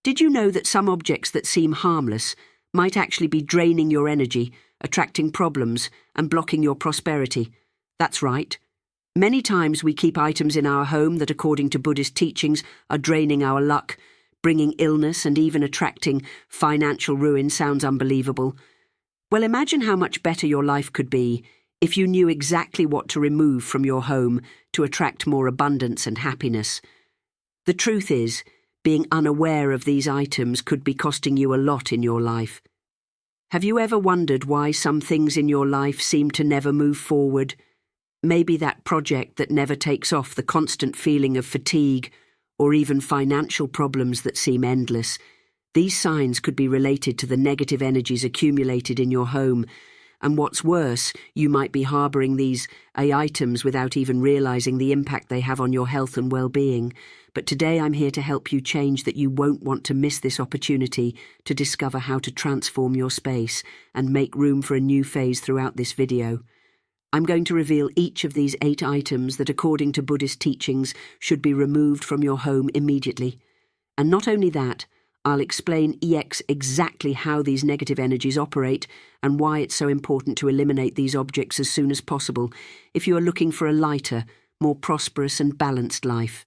Did you know that some objects that seem harmless might actually be draining your energy, attracting problems, and blocking your prosperity? That's right. Many times we keep items in our home that, according to Buddhist teachings, are draining our luck, bringing illness, and even attracting financial ruin. Sounds unbelievable. Well, imagine how much better your life could be if you knew exactly what to remove from your home to attract more abundance and happiness. The truth is, being unaware of these items could be costing you a lot in your life. Have you ever wondered why some things in your life seem to never move forward? Maybe that project that never takes off, the constant feeling of fatigue, or even financial problems that seem endless. These signs could be related to the negative energies accumulated in your home, and what's worse, you might be harboring these items without even realizing the impact they have on your health and well-being. But today I'm here to help you change that. You won't want to miss this opportunity to discover how to transform your space and make room for a new phase throughout this video. I'm going to reveal each of these 8 items that, according to Buddhist teachings, should be removed from your home immediately. And not only that, I'll explain exactly how these negative energies operate and why it's so important to eliminate these objects as soon as possible if you are looking for a lighter, more prosperous and balanced life.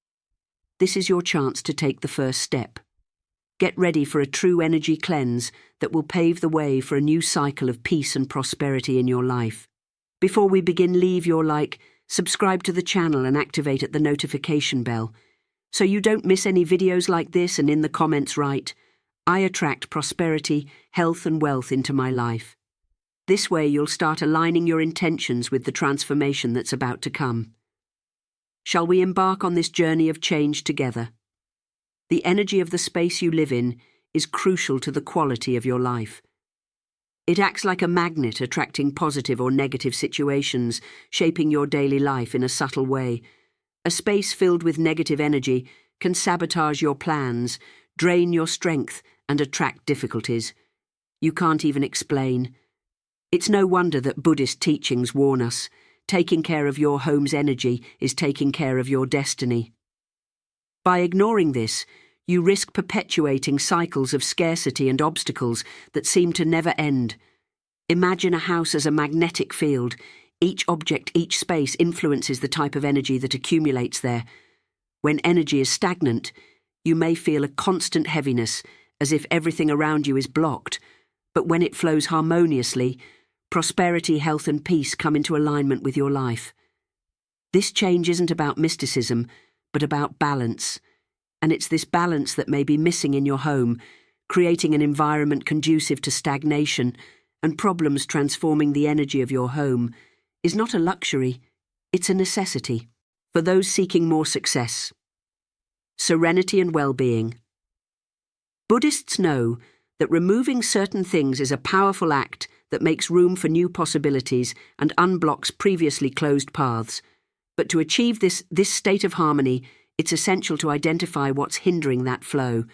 This is your chance to take the first step. Get ready for a true energy cleanse that will pave the way for a new cycle of peace and prosperity in your life. Before we begin, leave your like, subscribe to the channel and activate the notification bell so you don't miss any videos like this, and in the comments write, "I attract prosperity, health and wealth into my life." This way you'll start aligning your intentions with the transformation that's about to come. Shall we embark on this journey of change together? The energy of the space you live in is crucial to the quality of your life. It acts like a magnet, attracting positive or negative situations, shaping your daily life in a subtle way. A space filled with negative energy can sabotage your plans, drain your strength, and attract difficulties you can't even explain. It's no wonder that Buddhist teachings warn us, taking care of your home's energy is taking care of your destiny. By ignoring this, you risk perpetuating cycles of scarcity and obstacles that seem to never end. Imagine a house as a magnetic field. Each object, each space influences the type of energy that accumulates there. When energy is stagnant, you may feel a constant heaviness, as if everything around you is blocked. But when it flows harmoniously, prosperity, health and peace come into alignment with your life. This change isn't about mysticism, but about balance. And it's this balance that may be missing in your home, creating an environment conducive to stagnation and problems. Transforming the energy of your home is not a luxury, it's a necessity for those seeking more success, serenity and well-being. Buddhists know that removing certain things is a powerful act that makes room for new possibilities and unblocks previously closed paths. But to achieve this state of harmony, it's essential to identify what's hindering that flow.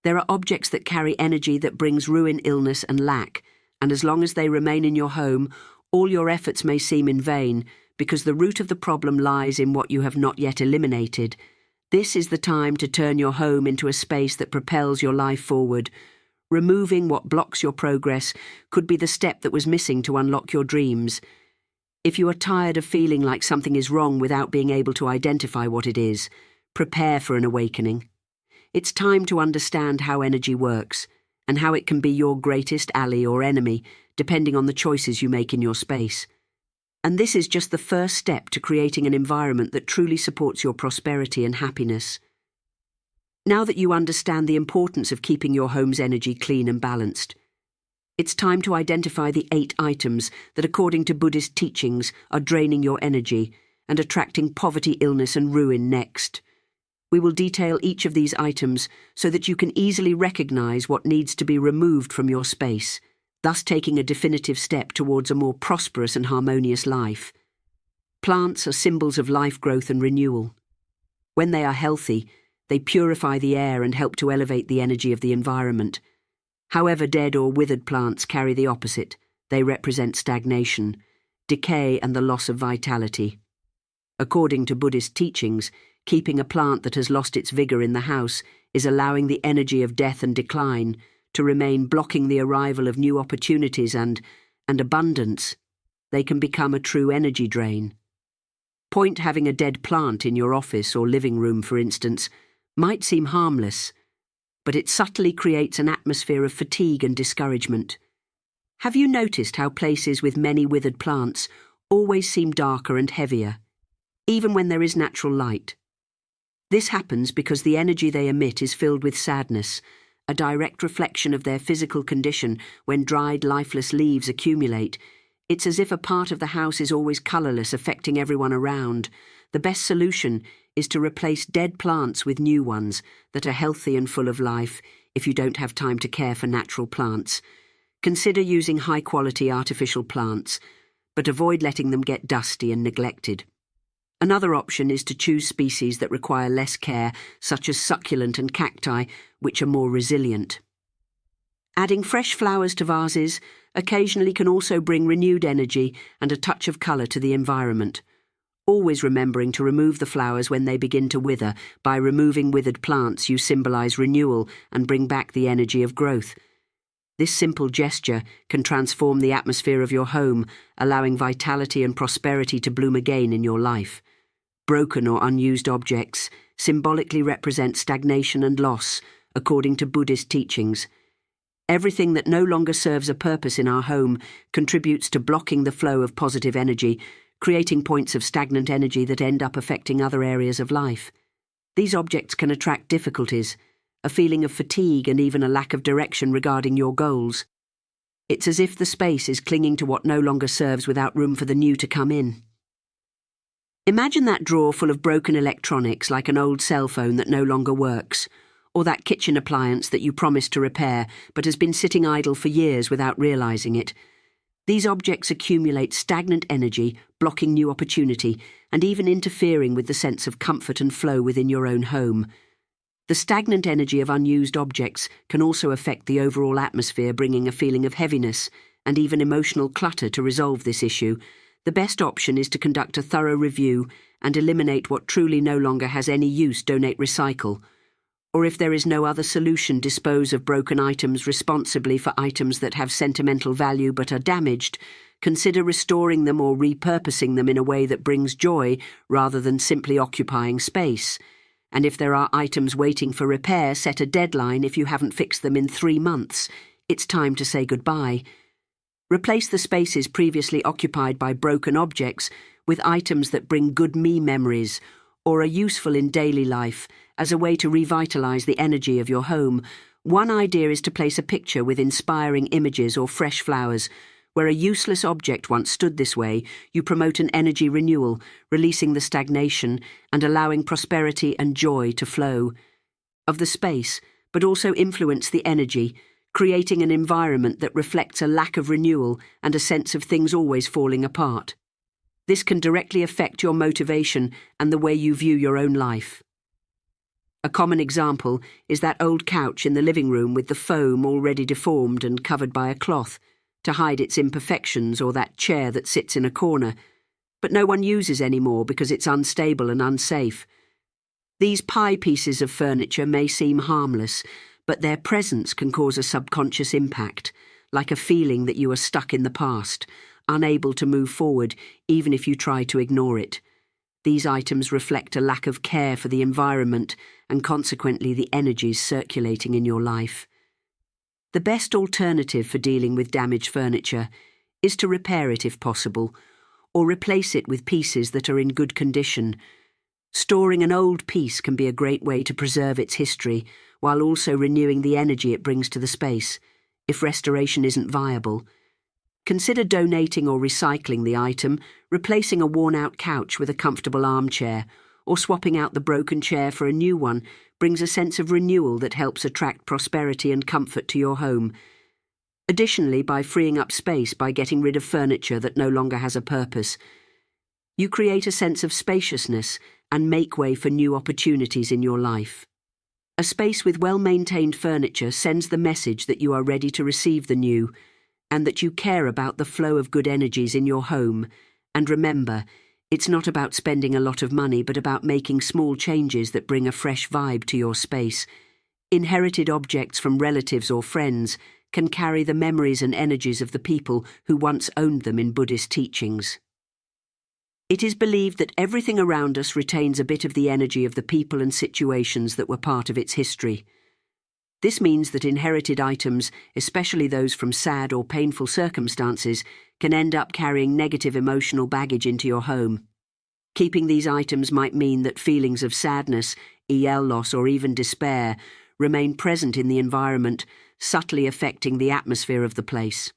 There are objects that carry energy that brings ruin, illness and lack, and as long as they remain in your home, all your efforts may seem in vain, because the root of the problem lies in what you have not yet eliminated. This is the time to turn your home into a space that propels your life forward. Removing what blocks your progress could be the step that was missing to unlock your dreams. If you are tired of feeling like something is wrong without being able to identify what it is, prepare for an awakening. It's time to understand how energy works and how it can be your greatest ally or enemy, depending on the choices you make in your space. And this is just the first step to creating an environment that truly supports your prosperity and happiness. Now that you understand the importance of keeping your home's energy clean and balanced, it's time to identify the 8 items that, according to Buddhist teachings, are draining your energy and attracting poverty, illness and ruin next. We will detail each of these items so that you can easily recognize what needs to be removed from your space, thus taking a definitive step towards a more prosperous and harmonious life. Plants are symbols of life growth and renewal. When they are healthy, they purify the air and help to elevate the energy of the environment. However, dead or withered plants carry the opposite. They represent stagnation, decay and the loss of vitality. According to Buddhist teachings, keeping a plant that has lost its vigor in the house is allowing the energy of death and decline to remain, blocking the arrival of new opportunities and abundance. They can become a true energy drain. Point having a dead plant in your office or living room, for instance, might seem harmless, but it subtly creates an atmosphere of fatigue and discouragement. Have you noticed how places with many withered plants always seem darker and heavier, even when there is natural light? This happens because the energy they emit is filled with sadness, a direct reflection of their physical condition. When dried, lifeless leaves accumulate, it's as if a part of the house is always colourless, affecting everyone around. The best solution is to replace dead plants with new ones that are healthy and full of life. If you don't have time to care for natural plants, consider using high-quality artificial plants, but avoid letting them get dusty and neglected. Another option is to choose species that require less care, such as succulent and cacti, which are more resilient. Adding fresh flowers to vases occasionally can also bring renewed energy and a touch of colour to the environment. Always remembering to remove the flowers when they begin to wither. By removing withered plants, you symbolise renewal and bring back the energy of growth. This simple gesture can transform the atmosphere of your home, allowing vitality and prosperity to bloom again in your life. Broken or unused objects symbolically represent stagnation and loss, according to Buddhist teachings. Everything that no longer serves a purpose in our home contributes to blocking the flow of positive energy, creating points of stagnant energy that end up affecting other areas of life. These objects can attract difficulties, a feeling of fatigue, and even a lack of direction regarding your goals. It's as if the space is clinging to what no longer serves without room for the new to come in. Imagine that drawer full of broken electronics, like an old cell phone that no longer works, or that kitchen appliance that you promised to repair but has been sitting idle for years without realising it. These objects accumulate stagnant energy, blocking new opportunity, and even interfering with the sense of comfort and flow within your own home. The stagnant energy of unused objects can also affect the overall atmosphere, bringing a feeling of heaviness and even emotional clutter. To resolve this issue, the best option is to conduct a thorough review and eliminate what truly no longer has any use. Donate, recycle. Or if there is no other solution, dispose of broken items responsibly. For items that have sentimental value but are damaged, consider restoring them or repurposing them in a way that brings joy rather than simply occupying space. And if there are items waiting for repair, set a deadline. If you haven't fixed them in 3 months, it's time to say goodbye. Replace the spaces previously occupied by broken objects with items that bring good memories or are useful in daily life, as a way to revitalise the energy of your home. One idea is to place a picture with inspiring images or fresh flowers. Where a useless object once stood this way, you promote an energy renewal, releasing the stagnation and allowing prosperity and joy to flow of the space, but also influence the energy, creating an environment that reflects a lack of renewal and a sense of things always falling apart. This can directly affect your motivation and the way you view your own life. A common example is that old couch in the living room with the foam already deformed and covered by a cloth to hide its imperfections, or that chair that sits in a corner, but no one uses anymore because it's unstable and unsafe. These pie pieces of furniture may seem harmless, but their presence can cause a subconscious impact, like a feeling that you are stuck in the past, unable to move forward even if you try to ignore it. These items reflect a lack of care for the environment and consequently the energies circulating in your life. The best alternative for dealing with damaged furniture is to repair it if possible, or replace it with pieces that are in good condition. Storing an old piece can be a great way to preserve its history while also renewing the energy it brings to the space. If restoration isn't viable, consider donating or recycling the item, replacing a worn-out couch with a comfortable armchair, or swapping out the broken chair for a new one brings a sense of renewal that helps attract prosperity and comfort to your home. Additionally, by freeing up space by getting rid of furniture that no longer has a purpose, you create a sense of spaciousness and make way for new opportunities in your life. A space with well-maintained furniture sends the message that you are ready to receive the new, and that you care about the flow of good energies in your home. And remember, it's not about spending a lot of money, but about making small changes that bring a fresh vibe to your space. Inherited objects from relatives or friends can carry the memories and energies of the people who once owned them in Buddhist teachings. It is believed that everything around us retains a bit of the energy of the people and situations that were part of its history. This means that inherited items, especially those from sad or painful circumstances, can end up carrying negative emotional baggage into your home. Keeping these items might mean that feelings of sadness, EL loss, or even despair remain present in the environment, subtly affecting the atmosphere of the place.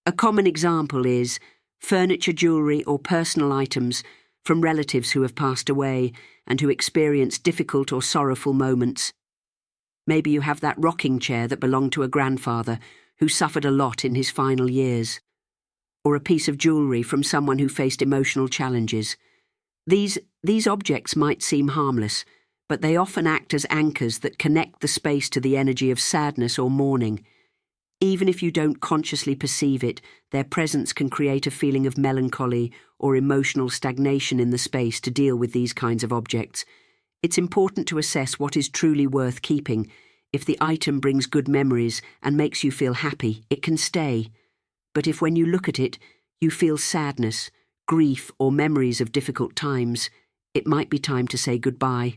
A common example is furniture, jewellery, or personal items from relatives who have passed away and who experience difficult or sorrowful moments. Maybe you have that rocking chair that belonged to a grandfather who suffered a lot in his final years, or a piece of jewellery from someone who faced emotional challenges. These objects might seem harmless, but they often act as anchors that connect the space to the energy of sadness or mourning. Even if you don't consciously perceive it, their presence can create a feeling of melancholy or emotional stagnation in the space. To deal with these kinds of objects, it's important to assess what is truly worth keeping. If the item brings good memories and makes you feel happy, it can stay. But if when you look at it, you feel sadness, grief, or memories of difficult times, it might be time to say goodbye.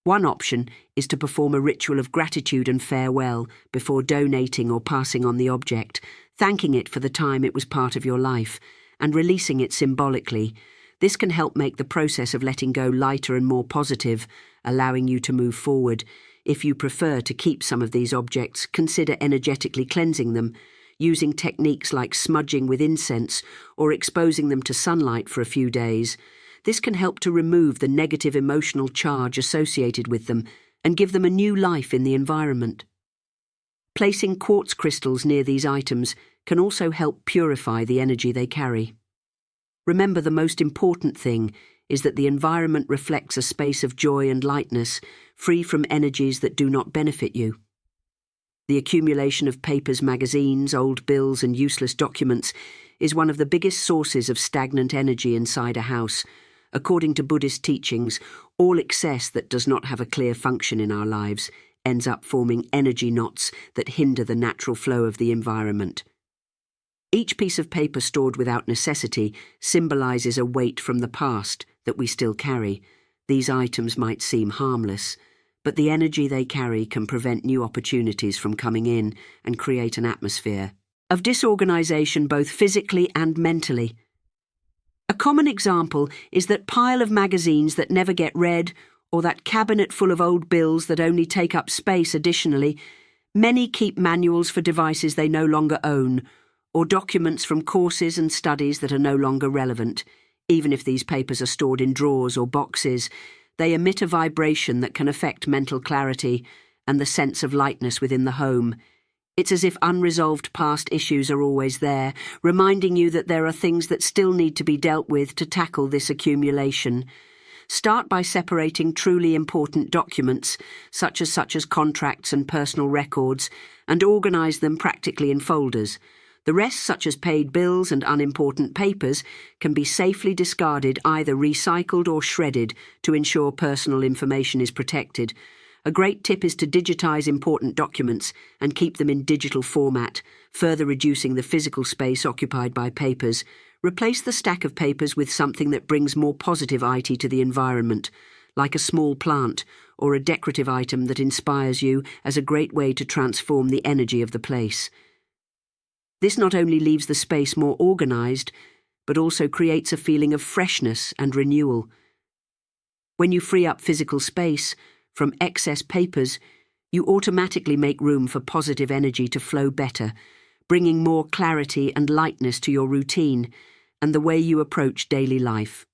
One option is to perform a ritual of gratitude and farewell before donating or passing on the object, thanking it for the time it was part of your life, and releasing it symbolically. This can help make the process of letting go lighter and more positive, allowing you to move forward. If you prefer to keep some of these objects, consider energetically cleansing them, using techniques like smudging with incense or exposing them to sunlight for a few days. This can help to remove the negative emotional charge associated with them and give them a new life in the environment. Placing quartz crystals near these items can also help purify the energy they carry. Remember, the most important thing is that the environment reflects a space of joy and lightness, free from energies that do not benefit you. The accumulation of papers, magazines, old bills, and useless documents is one of the biggest sources of stagnant energy inside a house. According to Buddhist teachings, all excess that does not have a clear function in our lives ends up forming energy knots that hinder the natural flow of the environment. Each piece of paper stored without necessity symbolizes a weight from the past that we still carry. These items might seem harmless, but the energy they carry can prevent new opportunities from coming in and create an atmosphere of disorganization, both physically and mentally. A common example is that pile of magazines that never get read, or that cabinet full of old bills that only take up space. Additionally, many keep manuals for devices they no longer own, or documents from courses and studies that are no longer relevant. Even if these papers are stored in drawers or boxes, they emit a vibration that can affect mental clarity and the sense of lightness within the home. It's as if unresolved past issues are always there, reminding you that there are things that still need to be dealt with to tackle this accumulation. Start by separating truly important documents, such as contracts and personal records, and organize them practically in folders. The rest, such as paid bills and unimportant papers, can be safely discarded, either recycled or shredded, to ensure personal information is protected. A great tip is to digitize important documents and keep them in digital format, further reducing the physical space occupied by papers. Replace the stack of papers with something that brings more positive IT to the environment, like a small plant or a decorative item that inspires you, as a great way to transform the energy of the place. This not only leaves the space more organized, but also creates a feeling of freshness and renewal. When you free up physical space from excess papers, you automatically make room for positive energy to flow better, bringing more clarity and lightness to your routine and the way you approach daily life.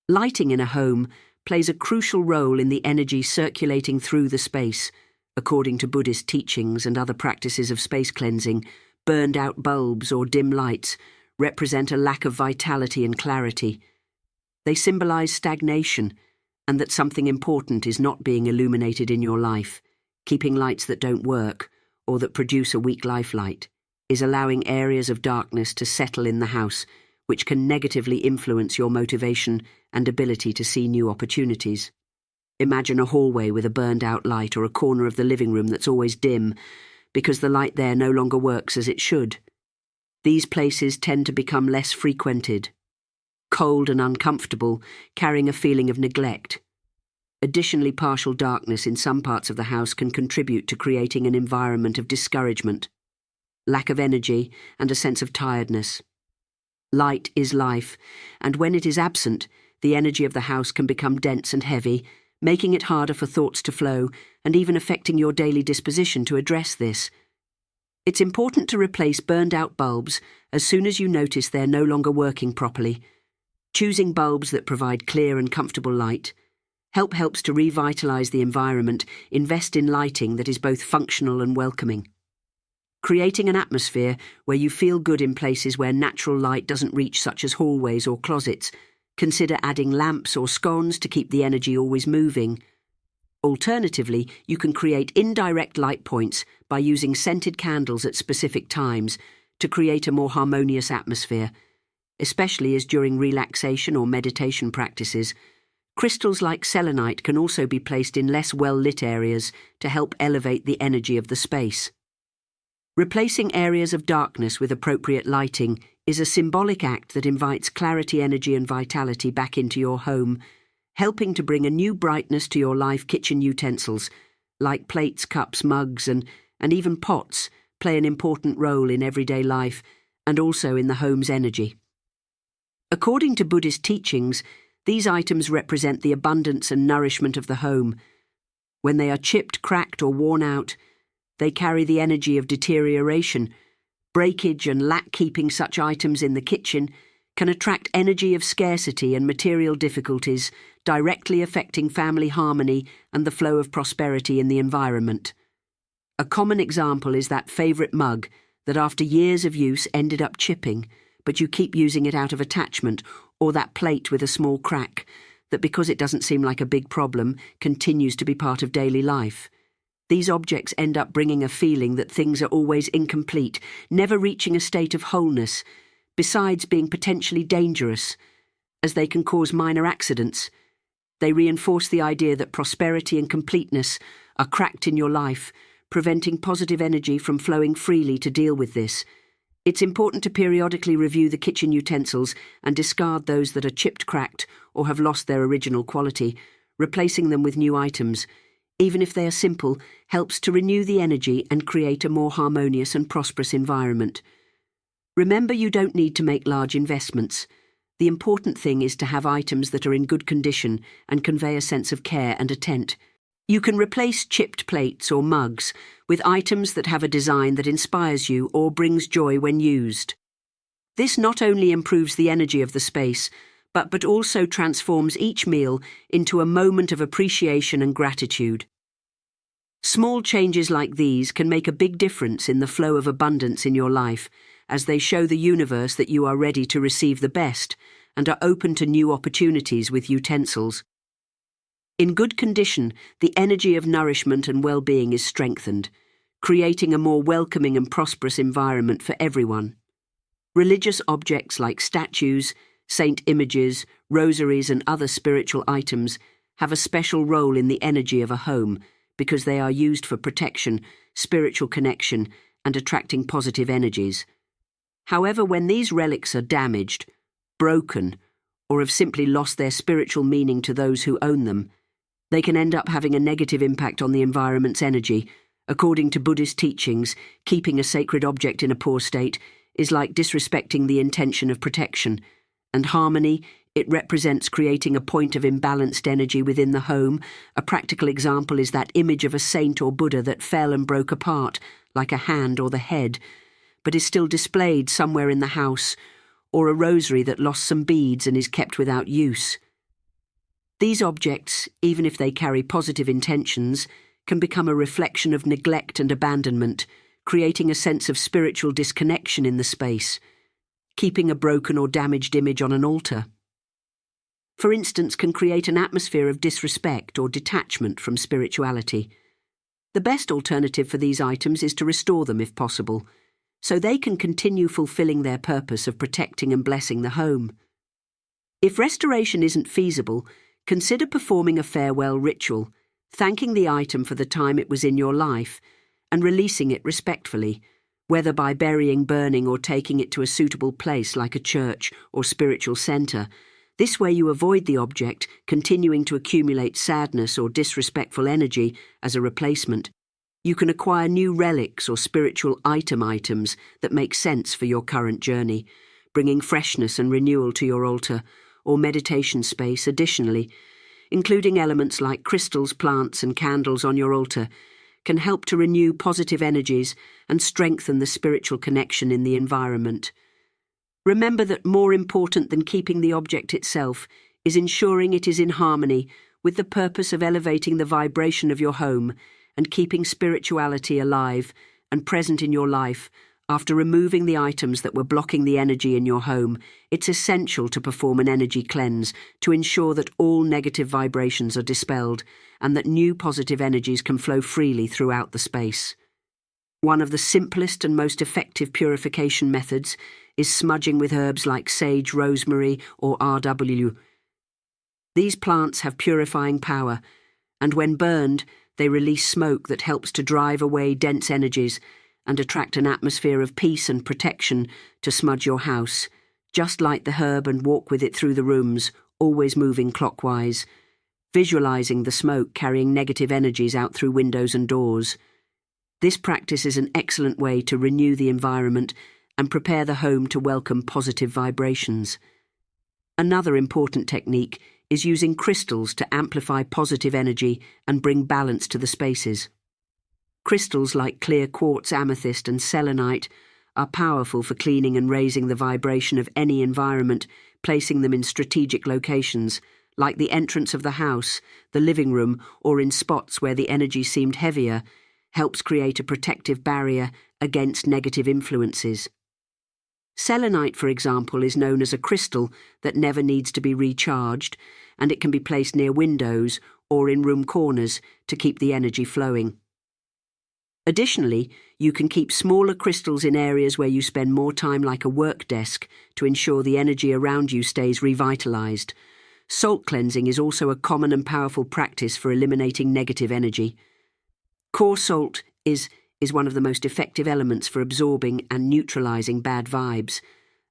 Lighting in a home plays a crucial role in the energy circulating through the space. According to Buddhist teachings and other practices of space cleansing, burned-out bulbs or dim lights represent a lack of vitality and clarity. They symbolize stagnation, and that something important is not being illuminated in your life. Keeping lights that don't work, or that produce a weak life light, is allowing areas of darkness to settle in the house, which can negatively influence your motivation and ability to see new opportunities. Imagine a hallway with a burned-out light, or a corner of the living room that's always dim because the light there no longer works as it should. These places tend to become less frequented, cold and uncomfortable, carrying a feeling of neglect. Additionally, partial darkness in some parts of the house can contribute to creating an environment of discouragement, lack of energy, and a sense of tiredness. Light is life, and when it is absent, the energy of the house can become dense and heavy, making it harder for thoughts to flow and even affecting your daily disposition. To address this, it's important to replace burned-out bulbs as soon as you notice they're no longer working properly. Choosing bulbs that provide clear and comfortable light helps to revitalize the environment. Invest in lighting that is both functional and welcoming. Creating an atmosphere where you feel good in places where natural light doesn't reach, such as hallways or closets. Consider adding lamps or sconces to keep the energy always moving. Alternatively, you can create indirect light points by using scented candles at specific times to create a more harmonious atmosphere, especially as during relaxation or meditation practices. Crystals like selenite can also be placed in less well-lit areas to help elevate the energy of the space. Replacing areas of darkness with appropriate lighting is a symbolic act that invites clarity, energy, and vitality back into your home, helping to bring a new brightness to your life. Kitchen utensils, like plates, cups, mugs, and even pots, play an important role in everyday life and also in the home's energy. According to Buddhist teachings, these items represent the abundance and nourishment of the home. When they are chipped, cracked, or worn out, they carry the energy of deterioration, breakage, and lack. Keeping such items in the kitchen can attract energy of scarcity and material difficulties, directly affecting family harmony and the flow of prosperity in the environment. A common example is that favorite mug that after years of use ended up chipping, but you keep using it out of attachment, or that plate with a small crack that, because it doesn't seem like a big problem, continues to be part of daily life. These objects end up bringing a feeling that things are always incomplete, never reaching a state of wholeness, besides being potentially dangerous, as they can cause minor accidents. They reinforce the idea that prosperity and completeness are cracked in your life, preventing positive energy from flowing freely. To deal with this, it's important to periodically review the kitchen utensils and discard those that are chipped, cracked, or have lost their original quality. Replacing them with new items, even if they are simple, helps to renew the energy and create a more harmonious and prosperous environment. Remember, you don't need to make large investments. The important thing is to have items that are in good condition and convey a sense of care and intent. You can replace chipped plates or mugs with items that have a design that inspires you or brings joy when used. This not only improves the energy of the space, but also transforms each meal into a moment of appreciation and gratitude. Small changes like these can make a big difference in the flow of abundance in your life, as they show the universe that you are ready to receive the best and are open to new opportunities with utensils. In good condition, the energy of nourishment and well-being is strengthened, creating a more welcoming and prosperous environment for everyone. Religious objects like statues, saint images, rosaries, and other spiritual items have a special role in the energy of a home because they are used for protection, spiritual connection, and attracting positive energies. However, when these relics are damaged, broken, or have simply lost their spiritual meaning to those who own them, they can end up having a negative impact on the environment's energy. According to Buddhist teachings, keeping a sacred object in a poor state is like disrespecting the intention of protection and harmony. It represents creating a point of imbalanced energy within the home. A practical example is that image of a saint or Buddha that fell and broke apart, like a hand or the head, but is still displayed somewhere in the house, or a rosary that lost some beads and is kept without use. These objects, even if they carry positive intentions, can become a reflection of neglect and abandonment, creating a sense of spiritual disconnection in the space. Keeping a broken or damaged image on an altar, for instance, can create an atmosphere of disrespect or detachment from spirituality. The best alternative for these items is to restore them if possible, so they can continue fulfilling their purpose of protecting and blessing the home. If restoration isn't feasible, Consider performing a farewell ritual, thanking the item for the time it was in your life, and releasing it respectfully, whether by burying, burning, or taking it to a suitable place like a church or spiritual centre. This way you avoid the object continuing to accumulate sadness or disrespectful energy as a replacement. You can acquire new relics or spiritual items that make sense for your current journey, bringing freshness and renewal to your altar or meditation space. Additionally, including elements like crystals, plants, and candles on your altar can help to renew positive energies and strengthen the spiritual connection in the environment. Remember that more important than keeping the object itself is ensuring it is in harmony with the purpose of elevating the vibration of your home and keeping spirituality alive and present in your life. After removing the items that were blocking the energy in your home, it's essential to perform an energy cleanse to ensure that all negative vibrations are dispelled and that new positive energies can flow freely throughout the space. One of the simplest and most effective purification methods is smudging with herbs like sage, rosemary, or RW. These plants have purifying power, and when burned, they release smoke that helps to drive away dense energies and attract an atmosphere of peace and protection to smudge your house. Just light the herb and walk with it through the rooms, always moving clockwise, visualizing the smoke carrying negative energies out through windows and doors. This practice is an excellent way to renew the environment and prepare the home to welcome positive vibrations. Another important technique is using crystals to amplify positive energy and bring balance to the spaces. Crystals like clear quartz, amethyst, and selenite are powerful for cleaning and raising the vibration of any environment. Placing them in strategic locations, like the entrance of the house, the living room, or in spots where the energy seemed heavier, helps create a protective barrier against negative influences. Selenite, for example, is known as a crystal that never needs to be recharged, and it can be placed near windows or in room corners to keep the energy flowing. Additionally, you can keep smaller crystals in areas where you spend more time, like a work desk, to ensure the energy around you stays revitalized. Salt cleansing is also a common and powerful practice for eliminating negative energy. Coarse salt is one of the most effective elements for absorbing and neutralizing bad vibes.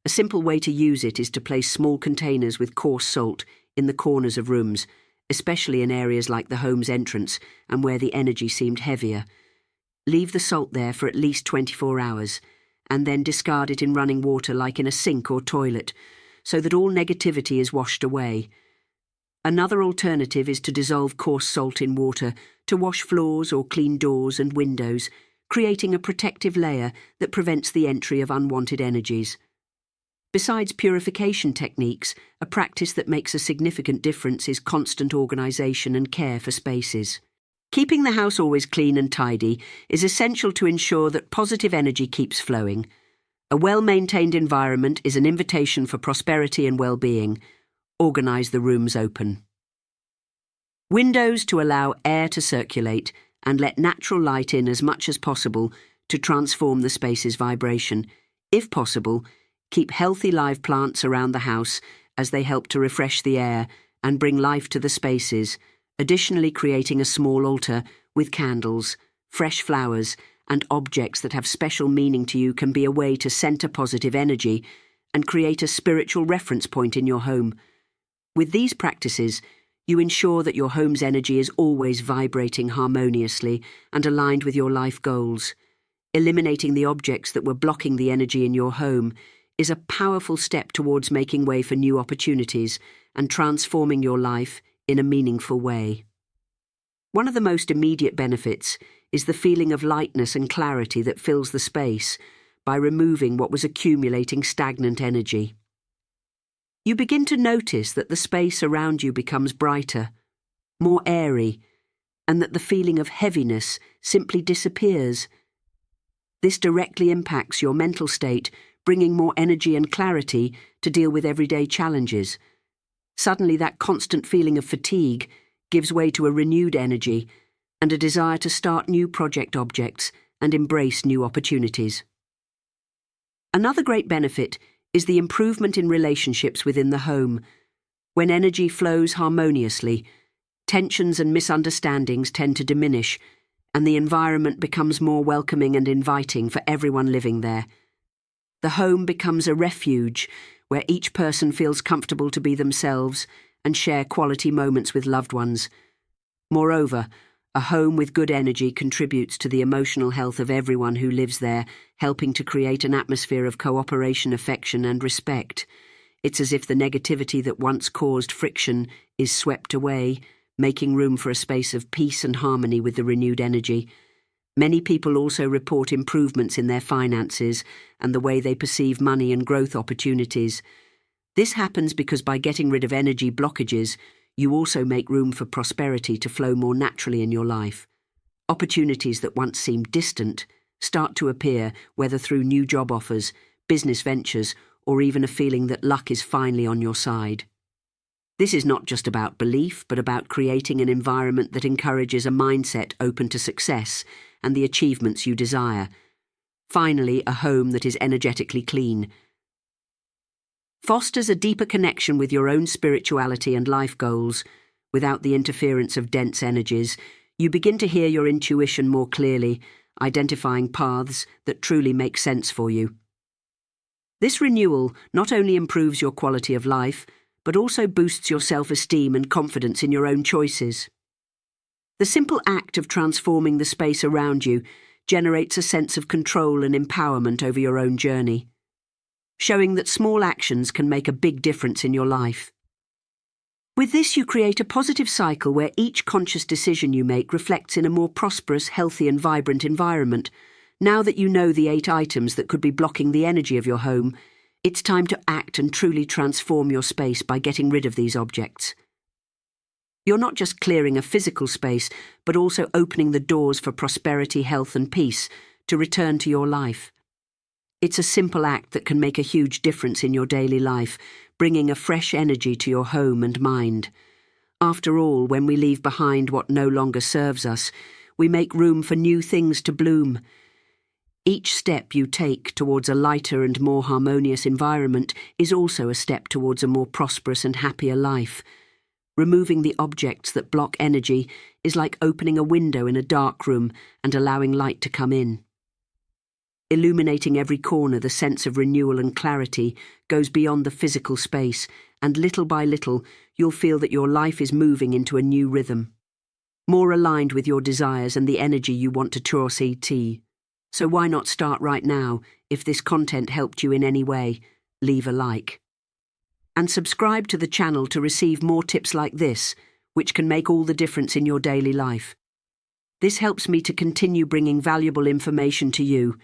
A simple way to use it is to place small containers with coarse salt in the corners of rooms, especially in areas like the home's entrance and where the energy seemed heavier. Leave the salt there for at least 24 hours, and then discard it in running water like in a sink or toilet, so that all negativity is washed away. Another alternative is to dissolve coarse salt in water to wash floors or clean doors and windows, creating a protective layer that prevents the entry of unwanted energies. Besides purification techniques, a practice that makes a significant difference is constant organization and care for spaces. Keeping the house always clean and tidy is essential to ensure that positive energy keeps flowing. A well-maintained environment is an invitation for prosperity and well-being. Organize the rooms open. Windows to allow air to circulate and let natural light in as much as possible to transform the space's vibration. If possible, keep healthy live plants around the house as they help to refresh the air and bring life to the spaces. Additionally, creating a small altar with candles, fresh flowers, and objects that have special meaning to you can be a way to center positive energy and create a spiritual reference point in your home. With these practices, you ensure that your home's energy is always vibrating harmoniously and aligned with your life goals. Eliminating the objects that were blocking the energy in your home is a powerful step towards making way for new opportunities and transforming your life in a meaningful way. One of the most immediate benefits is the feeling of lightness and clarity that fills the space by removing what was accumulating stagnant energy. You begin to notice that the space around you becomes brighter, more airy, and that the feeling of heaviness simply disappears. This directly impacts your mental state, bringing more energy and clarity to deal with everyday challenges. Suddenly, that constant feeling of fatigue gives way to a renewed energy and a desire to start new objects and embrace new opportunities. Another great benefit is the improvement in relationships within the home. When energy flows harmoniously, tensions and misunderstandings tend to diminish, and the environment becomes more welcoming and inviting for everyone living there. The home becomes a refuge where each person feels comfortable to be themselves and share quality moments with loved ones. Moreover, a home with good energy contributes to the emotional health of everyone who lives there, helping to create an atmosphere of cooperation, affection, and respect. It's as if the negativity that once caused friction is swept away, making room for a space of peace and harmony with the renewed energy. Many people also report improvements in their finances and the way they perceive money and growth opportunities. This happens because by getting rid of energy blockages, you also make room for prosperity to flow more naturally in your life. Opportunities that once seemed distant start to appear, whether through new job offers, business ventures, or even a feeling that luck is finally on your side. This is not just about belief, but about creating an environment that encourages a mindset open to success and the achievements you desire. Finally, a home that is energetically clean fosters a deeper connection with your own spirituality and life goals. Without the interference of dense energies, you begin to hear your intuition more clearly, identifying paths that truly make sense for you. This renewal not only improves your quality of life, but also boosts your self-esteem and confidence in your own choices. The simple act of transforming the space around you generates a sense of control and empowerment over your own journey, showing that small actions can make a big difference in your life. With this, you create a positive cycle where each conscious decision you make reflects in a more prosperous, healthy, and vibrant environment. Now that you know the 8 items that could be blocking the energy of your home, it's time to act and truly transform your space by getting rid of these objects. You're not just clearing a physical space, but also opening the doors for prosperity, health, and peace to return to your life. It's a simple act that can make a huge difference in your daily life, bringing a fresh energy to your home and mind. After all, when we leave behind what no longer serves us, we make room for new things to bloom. Each step you take towards a lighter and more harmonious environment is also a step towards a more prosperous and happier life. Removing the objects that block energy is like opening a window in a dark room and allowing light to come in. Illuminating every corner, the sense of renewal and clarity goes beyond the physical space, and little by little, you'll feel that your life is moving into a new rhythm, more aligned with your desires and the energy you want to transcend. So why not start right now? If this content helped you in any way, leave a like. And subscribe to the channel to receive more tips like this, which can make all the difference in your daily life. This helps me to continue bringing valuable information to you,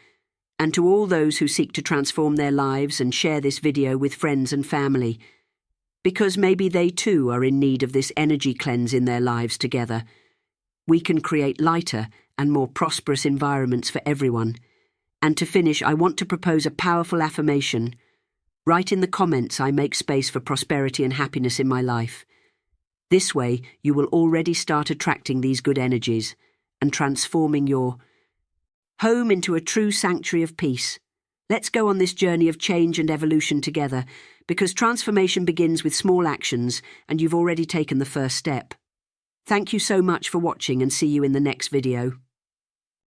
and to all those who seek to transform their lives and share this video with friends and family, because maybe they too are in need of this energy cleanse in their lives together. We can create lighter and more prosperous environments for everyone. And to finish, I want to propose a powerful affirmation. Write in the comments, "I make space for prosperity and happiness in my life." This way, you will already start attracting these good energies and transforming your home into a true sanctuary of peace. Let's go on this journey of change and evolution together, because transformation begins with small actions, and you've already taken the first step. Thank you so much for watching, and see you in the next video.